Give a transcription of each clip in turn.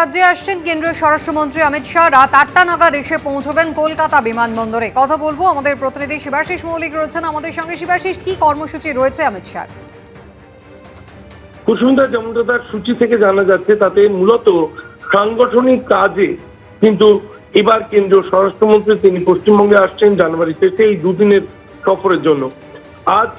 রাজ্যে আসছেন কেন্দ্রীয় স্বরাষ্ট্রমন্ত্রী অমিত শাহ। রাত 8টা নাগাদ এসে পৌঁছবেন কলকাতা বিমানবন্দরে। কথা বলবো আমাদের প্রতিনিধি শিবাশিস মৌলিক রয়েছেন আমাদের সঙ্গে। শিবাশিস, কি কর্মসূচি রয়েছে অমিত শাহ? কুসুমদা, যেমনটা তার সূচি থেকে জানা যাচ্ছে তাতে মূলত সাংগঠনিক কাজে কিন্তু এবার কেন্দ্রীয় স্বরাষ্ট্রমন্ত্রী তিনি পশ্চিমবঙ্গে আসছেন জানুয়ারি শেষে এই দুদিনের সফরের জন্য। আজ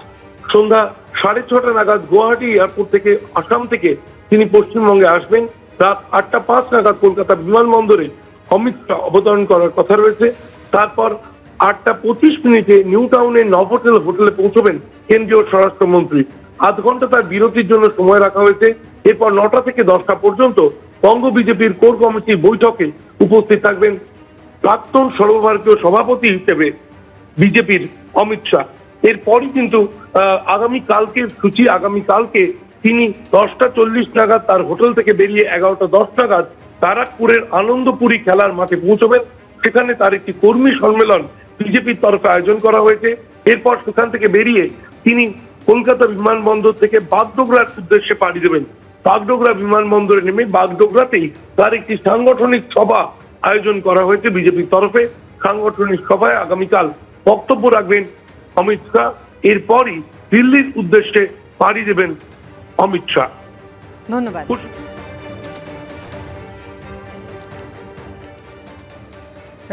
সন্ধ্যা 6:30 নাগাদ গুয়াহাটি এয়ারপোর্ট থেকে আসাম থেকে তিনি পশ্চিমবঙ্গে আসবেন। রাত 8:05 নাগাদ কলকাতা বিমানবন্দরে অমিত শাহ অবতরণ করার কথা রয়েছে। তারপর 8:25 নিউ টাউনের নভোটেল হোটেলে পৌঁছবেন কেন্দ্রীয় স্বরাষ্ট্রমন্ত্রী। আধ ঘন্টা তার বিরতির জন্য সময় রাখা হয়েছে। এরপর 9টা থেকে 10টা পর্যন্ত বঙ্গ বিজেপির কোর কমিটির বৈঠকে উপস্থিত থাকবেন প্রাক্তন সর্বভারতীয় সভাপতি হিসেবে বিজেপির অমিত শাহ। এরপরই কিন্তু আগামীকালকে সূচি, আগামীকালকে তিনি 10:40 নাগাদ তার হোটেল থেকে বেরিয়ে 11:10 নাগাদ ব্যারাকপুরের আনন্দপুরি খেলার মাঠে পৌঁছবেন। সেখানে তার একটি কর্মী সম্মেলন বিজেপির তরফে আয়োজন করা হয়েছে। এরপর সেখান থেকে বেরিয়ে তিনি কলকাতা বিমানবন্দর থেকে বাগডোগরার উদ্দেশ্যে পাড়ি দেবেন। বাগডোগরা বিমানবন্দরে নেমে বাগডোগরাতেই তার একটি সাংগঠনিক সভা আয়োজন করা হয়েছে বিজেপির তরফে। সাংগঠনিক সভায় আগামীকাল বক্তব্য রাখবেন অমিত শাহ। এরপরই দিল্লির উদ্দেশ্যে পাড়ি দেবেন অমিত শাহ। ধন্যবাদ।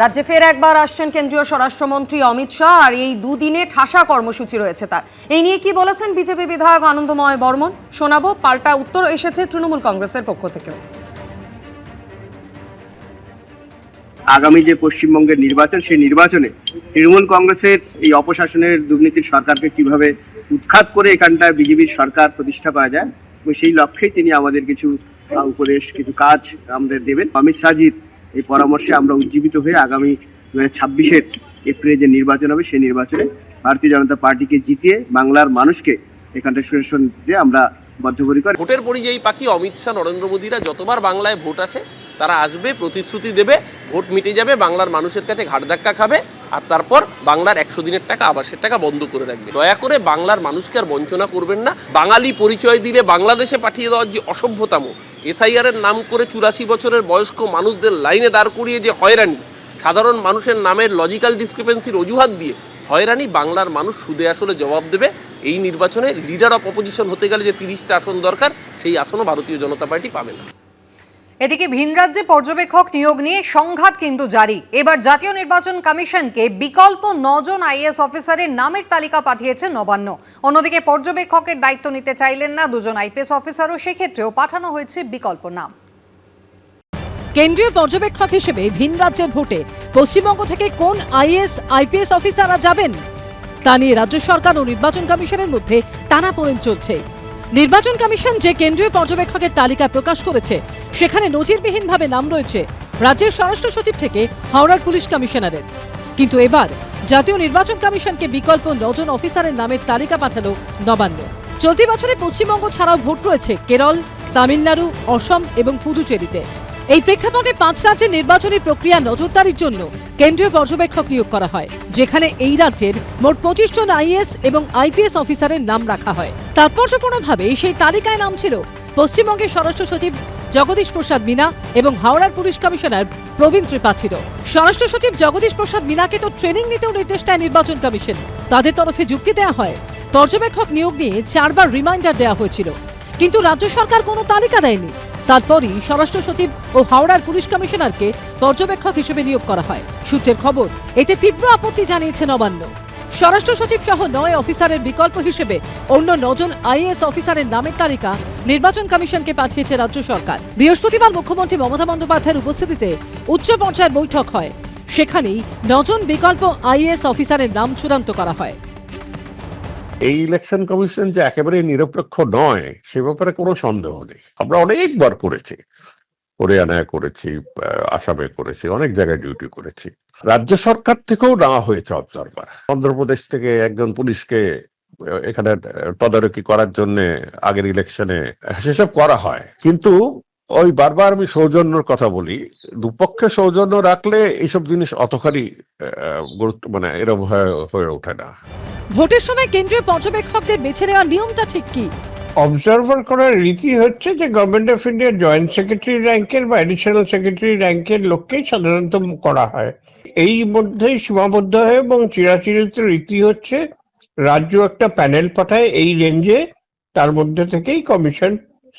রাজ্যে ফের একবার আসছেন কেন্দ্রীয় স্বরাষ্ট্রমন্ত্রী অমিত শাহ, আর এই দুদিনে ঠাসা কর্মসূচি রয়েছে তার। এই নিয়ে কি বলেছেন বিজেপি বিধায়ক আনন্দময় বর্মন, শোনাবো। পাল্টা উত্তর এসেছে তৃণমূল কংগ্রেসের পক্ষ থেকেও। আগামী যে পশ্চিমবঙ্গের নির্বাচন, সেই নির্বাচনে তৃণমূল কংগ্রেসের এই অপশাসনের দুর্নীতির সরকারকে কিভাবে উৎখাত করে এখানটায় বিজেপির সরকার প্রতিষ্ঠা করা যায়, এবং সেই লক্ষ্যেই তিনি আমাদের কিছু উপদেশ, কিছু কাজ আমাদের দেবেন। অমিত শাহজির এই পরামর্শে আমরা উজ্জীবিত হয়ে আগামী 2026-এর এপ্রিলে যে নির্বাচন হবে সেই নির্বাচনে ভারতীয় জনতা পার্টিকে জিতিয়ে বাংলার মানুষকে এখানটা সুশাসন দিতে আমরা বদ্ধপরিকর। ভোটের পরিযায়ী পাখি অমিত শাহ, নরেন্দ্র মোদীরা যতবার বাংলায় ভোট আসে তারা আসবে, প্রতিশ্রুতি দেবে, ভোট মিটে যাবে, বাংলার মানুষের কাছে ঘাট ধাক্কা খাবে, আর তারপর বাংলার 100 দিনের টাকা, আবাসের টাকা বন্ধ করে রাখবে। দয়া করে বাংলার মানুষকে আর বঞ্চনা করবেন না। বাঙালি পরিচয় দিলে বাংলাদেশে পাঠিয়ে দেওয়ার যে অসভ্যতাম, এসআইআর এর নাম করে 84 বছরের বয়স্ক মানুষদের লাইনে দাঁড় করিয়ে যে হয়রানি, সাধারণ মানুষের নামের লজিক্যাল ডিসক্রিপেন্সির অজুহাত দিয়ে হয়রানি, বাংলার মানুষ সুদে আসলে জবাব দেবে। এই নির্বাচনে লিডার অফ অপোজিশন হতে গেলে যে 30টা আসন দরকার, সেই আসনও ভারতীয় জনতা পার্টি পাবে না। এদিকে ভিন রাজ্যে পর্যবেক্ষক নিয়োগ নিয়ে সংঘাত কিন্তু জারি। এবার জাতীয় নির্বাচন কমিশনকে বিকল্প 9 জন আইএএস অফিসারের নামের তালিকা পাঠিয়েছে নবান্ন। অন্যদিকে পর্যবেক্ষকের দায়িত্ব নিতে চাইলেন না 2 জন আইপিএস অফিসারও, সেক্ষেত্রেও পাঠানো হয়েছে বিকল্প নাম। কেন্দ্রীয় পর্যবেক্ষক হিসেবে ভিন রাজ্যের ভোটে পশ্চিমবঙ্গ থেকে কোন আইএএস আইপিএস অফিসাররা যাবেন তা নিয়ে রাজ্য সরকার ও নির্বাচন কমিশনের মধ্যে টানাপোড়েন চলছে। নির্বাচন কমিশন যে কেন্দ্রীয় পর্যবেক্ষকের তালিকা প্রকাশ করেছে সেখানে নজিরবিহীনভাবে নাম রয়েছে রাজ্যের স্বরাষ্ট্র সচিব থেকে হাওড়ার পুলিশ কমিশনারের। কিন্তু এবার জাতীয় নির্বাচন কমিশনকে বিকল্প 9 জন অফিসারের নামের তালিকা পাঠালো নবান্ন। চলতি বছরে পশ্চিমবঙ্গ ছাড়াও ভোট রয়েছে কেরল, তামিলনাড়ু, অসম এবং পুদুচেরিতে। এই প্রেক্ষাপটে 5 রাজ্যের নির্বাচনী প্রক্রিয়া নজরদারির জন্য কেন্দ্রীয় পর্যবেক্ষক নিয়োগ করা হয়, যেখানে এই রাজ্যের মোট 25 জন আইএএস এবং আইপিএস অফিসারের নাম রাখা হয়। তাৎপর্যপূর্ণভাবে সেই তালিকায় নাম ছিল পশ্চিমবঙ্গের স্বরাষ্ট্র সচিব জগদীশ প্রসাদ মীনা এবং হাওড়ার পুলিশ কমিশনার প্রবীণ ত্রিপাঠীর। স্বরাষ্ট্র সচিব জগদীশ প্রসাদ মীনাকে তো ট্রেনিং নিতেও নির্দেশ দেয় নির্বাচন কমিশন। তাদের তরফে যুক্তি দেওয়া হয়, পর্যবেক্ষক নিয়োগ নিয়ে 4 বার রিমাইন্ডার দেওয়া হয়েছিল, কিন্তু রাজ্য সরকার কোনো তালিকা দেয়নি। তারপরই স্বরাষ্ট্র সচিব ও হাওড়ার পুলিশ কমিশনারকে পর্যবেক্ষক হিসেবে নিয়োগ করা হয়। সূত্রের খবর, এতে তীব্র আপত্তি জানিয়েছে নবান্ন। স্বরাষ্ট্র সচিব সহ 9 অফিসারের বিকল্প হিসেবে অন্য 9 জন আইএএস অফিসারের নামের তালিকা নির্বাচন কমিশনকে পাঠিয়েছে রাজ্য সরকার। বৃহস্পতিবার মুখ্যমন্ত্রী মমতা বন্দ্যোপাধ্যায়ের উপস্থিতিতে উচ্চ পর্যায়ের বৈঠক হয়। সেখানেই 9 জন বিকল্প আইএএস অফিসারের নাম চূড়ান্ত করা হয়। এই ইলেকশন কমিশন যে একেবারে নিরপেক্ষ নয় সে ব্যাপারে কোনো সন্দেহ নেই। আমরা অনেকবার করেছি, হরিয়ানায় করেছি, আসামে করেছি, অনেক জায়গায় ডিউটি করেছি। রাজ্য সরকার থেকেও নেওয়া হয়েছে অবজারভার। অন্ধ্রপ্রদেশ থেকে একজন পুলিশকে এখানে তদারকি করার জন্য আগের ইলেকশনে সেসব করা হয়। কিন্তু ওই বারবার আমি সৌজন্যর কথা বলি, দুপক্ষে সৌজন্য রাখলে এইসব জিনিস অতখানি গুরুত্ব এরকম হয়ে ওঠে না। ভোটের সময় কেন্দ্রীয় পর্যবেক্ষকদের বেছে নেওয়ার নিয়মটা ঠিক কি? অবজারভার করার রীতি হচ্ছে যে গভর্নমেন্ট অফ ইন্ডিয়ার জয়েন্ট সেক্রেটারি র্যাঙ্কের বা এডিশনাল সেক্রেটারি র্যাঙ্কের লোককেই সাধারণত করা হয়। এই মধ্যেই সীমাবদ্ধ হয় এবং চিরাচরিত রীতি হচ্ছে রাজ্য একটা প্যানেল পাঠায় এই রেঞ্জে, তার মধ্যে থেকেই কমিশন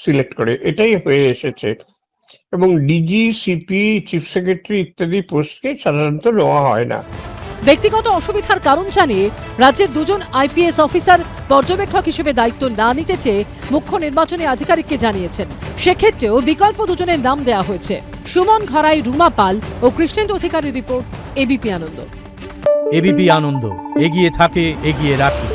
সিলেক্ট করে, এটাই হয়ে এসেছে। এবং ডিজি, সিপি, চিফ সেক্রেটারি ইত্যাদি পোস্টকে সাধারণত নেওয়া হয় না। ব্যক্তিগত অসুবিধার কারণ জানিয়ে রাজ্যের দুজন আইপিএস অফিসার পর্যবেক্ষক হিসেবে দায়িত্ব না নিতে চেয়ে মুখ্য নির্বাচনী আধিকারিককে জানিয়েছেন। সেক্ষেত্রেও বিকল্প দুজনের নাম দেওয়া হয়েছে। সুমন ঘরাই, রুমা পাল ও কৃষ্ণেন্দু অধিকারী। রিপোর্ট, এবিপি আনন্দ। এবিপি আনন্দ, এগিয়ে থাকে, এগিয়ে রাখে।